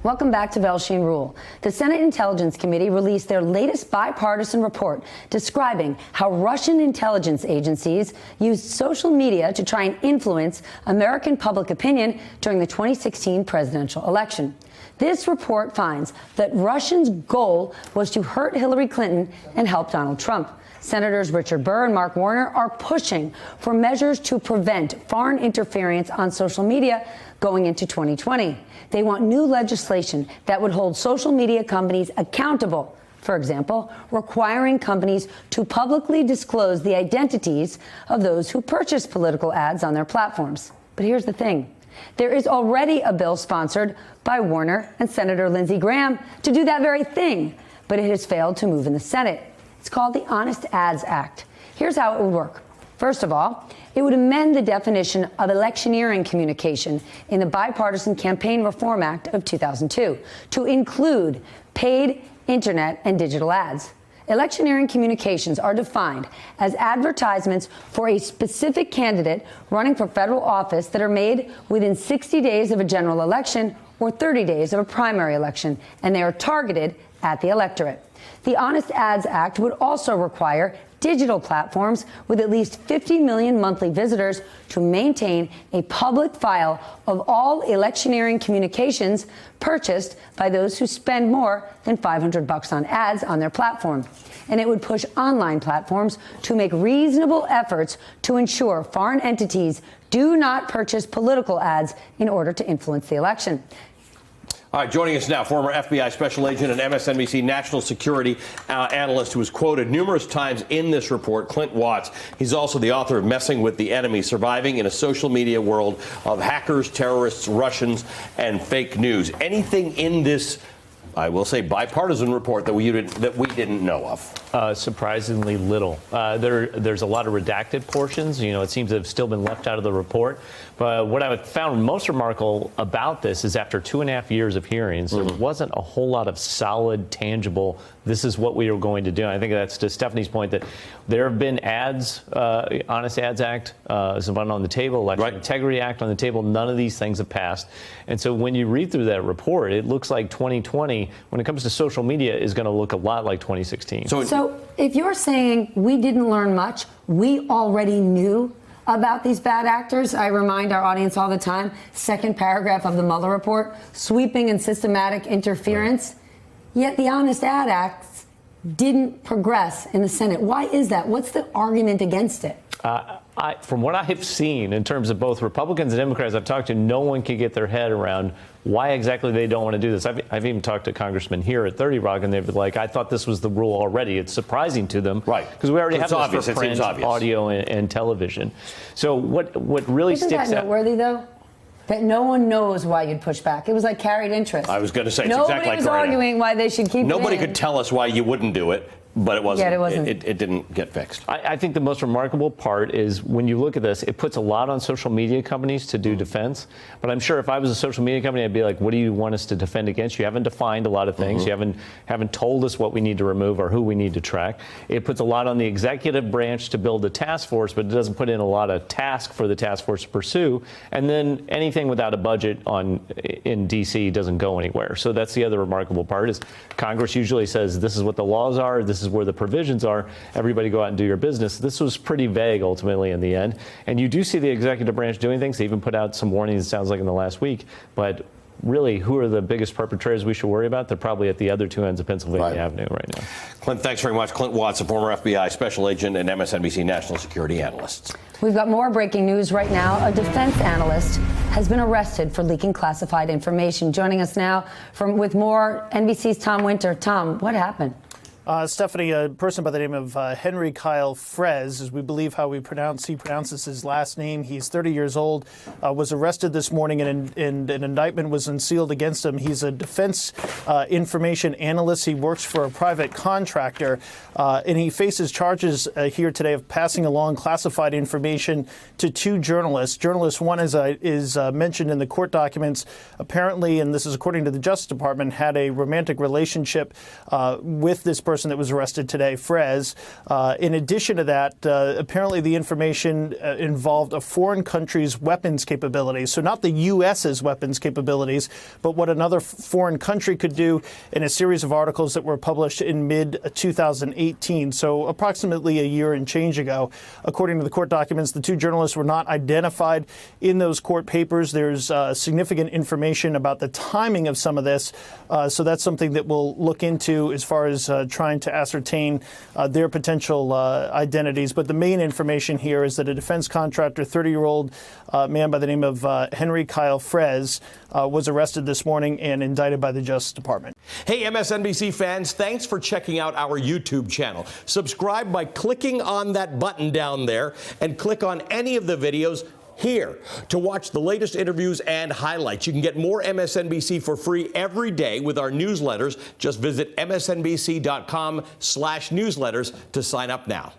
Welcome back to Velshine Rule. The Senate Intelligence Committee released their latest bipartisan report describing how Russian intelligence agencies used social media to try and influence American public opinion during the 2016 presidential election. This report finds that Russians' goal was to hurt Hillary Clinton and help Donald Trump. Senators Richard Burr and Mark Warner are pushing for measures to prevent foreign interference on social media going into 2020. They want new legislation that would hold social media companies accountable. For example, requiring companies to publicly disclose the identities of those who purchase political ads on their platforms. But here's the thing. There is already a bill sponsored by Warner and Senator Lindsey Graham to do that very thing, but it has failed to move in the Senate. It's called the Honest Ads Act. Here's how it would work. First of all, it would amend the definition of electioneering communication in the Bipartisan Campaign Reform Act of 2002 to include paid internet and digital ads. Electioneering communications are defined as advertisements for a specific candidate running for federal office that are made within 60 days of a general election or 30 days of a primary election, and they are targeted at the electorate. The Honest Ads Act would also require digital platforms with at least 50 million monthly visitors to maintain a public file of all electioneering communications purchased by those who spend more than $500 on ads on their platform. And it would push online platforms to make reasonable efforts to ensure foreign entities do not purchase political ads in order to influence the election. All right, joining us now, former FBI special agent and MSNBC national security analyst who was quoted numerous times in this report, Clint Watts. He's also the author of Messing with the Enemy, Surviving in a Social Media World of Hackers, Terrorists, Russians, and Fake News. Anything in this, I will say, bipartisan report that we didn't know of? Surprisingly little. There's a lot of redacted portions. You know, it seems to have still been left out of the report. But what I found most remarkable about this is after 2.5 years of hearings, there wasn't a whole lot of solid, tangible, this is what we are going to do. And I think that's to Stephanie's point that there have been ads, Honest Ads Act is one on the table, Election Integrity Act on the table. None of these things have passed. And so when you read through that report, it looks like 2020, when it comes to social media, is going to look a lot like 2016. So if you're saying we didn't learn much, we already knew about these bad actors. I remind our audience all the time, second paragraph of the Mueller report, sweeping and systematic interference. Yet the Honest Ad Acts didn't progress in the Senate. Why is that? What's the argument against it? From what I have seen in terms of both Republicans and Democrats I've talked to, no one can get their head around why exactly they don't want to do this. I've even talked to congressmen here at 30 Rock, and they've been like, I thought this was the rule already. It's surprising to them. Right. Because we already have this for print, audio, and television. So what really Isn't sticks that out... noteworthy, though? That no one knows why you'd push back. It was like carried interest. I was going to say, it's Nobody exactly like was arguing why they should keep Nobody it in. could tell us why you wouldn't do it. But it wasn't. Yeah, it wasn't. It didn't get fixed. I think the most remarkable part is when you look at this, it puts a lot on social media companies to do defense. But I'm sure if I was a social media company, I'd be like, what do you want us to defend against? You haven't defined a lot of things. You haven't told us what we need to remove or who we need to track. It puts a lot on the executive branch to build a task force, but it doesn't put in a lot of task for the task force to pursue. And then anything without a budget in D.C. doesn't go anywhere. So that's the other remarkable part is Congress usually says this is what the laws are, this is where the provisions are, everybody go out and do your business. This was pretty vague ultimately in the end. And you do see the executive branch doing things. They even put out some warnings, it sounds like, in the last week. But really, who are the biggest perpetrators we should worry about? They're probably at the other two ends of Pennsylvania Avenue right now. Clint, thanks very much. Clint Watts, a former FBI special agent and MSNBC national security analyst. We've got more breaking news right now. A defense analyst has been arrested for leaking classified information. Joining us now with more, NBC's Tom Winter. Tom, what happened? Stephanie, a person by the name of Henry Kyle Frez, as we believe how he pronounces his last name. He's 30 years old, was arrested this morning, and an indictment was unsealed against him. He's a defense information analyst. He works for a private contractor, and he faces charges here today of passing along classified information to two journalists. Journalist one is mentioned in the court documents, apparently, and this is according to the Justice Department, had a romantic relationship with this person person that was arrested today, Frez. In addition to that, apparently the information involved a foreign country's weapons capabilities. So not the U.S.'s weapons capabilities, but what another foreign country could do, in a series of articles that were published in mid-2018, so approximately a year and change ago. According to the court documents, the two journalists were not identified in those court papers. There's significant information about the timing of some of this, so that's something that we'll look into as far as trying to ascertain their potential identities. But the main information here is that a defense contractor, 30-year-old man by the name of Henry Kyle Frez, was arrested this morning and indicted by the Justice Department. Hey, MSNBC fans, thanks for checking out our YouTube channel. Subscribe by clicking on that button down there and click on any of the videos here to watch the latest interviews and highlights. You can get more MSNBC for free every day with our newsletters. Just visit msnbc.com/newsletters to sign up now.